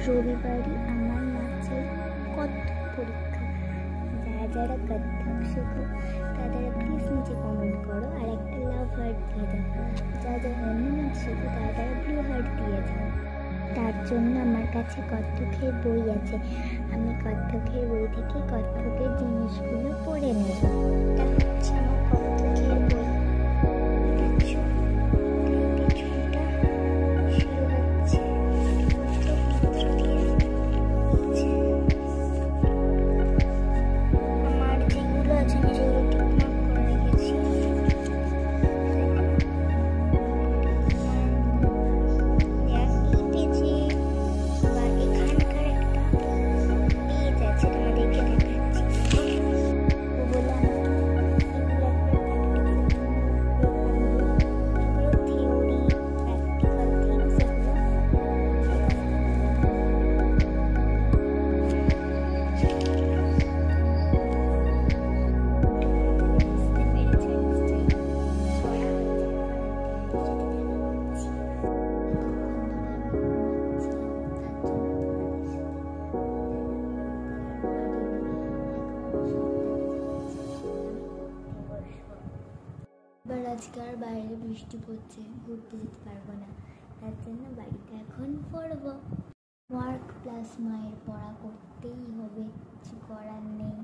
রবিবারই আমার নাচের কত্থক পরীক্ষা। যারা যারা কত্থক শেখো তারা প্লিজ নিচে কমেন্ট করো আর একটা লাভ হার্ট দিয়ে দাও। যারা যারা অন্য নাচ শেখো তারা ব্লু হার্ট দিয়ে যাও। তার জন্য আমার কাছে কত্থকের বই আছে। আমি কত্থকের বই থেকে কত্থকের জিনিসগুলো পড়ে নেব। এটা হচ্ছে আমার কত্থকের বই। এবার আজকে আর বাইরে বৃষ্টি পড়ছে, ঘুরতে যেতে পারবো না। তার জন্য বাড়িতে এখন পড়বো। ওয়ার্ক প্লাস মায়ের পড়া করতেই হবে, কিছু করার নেই।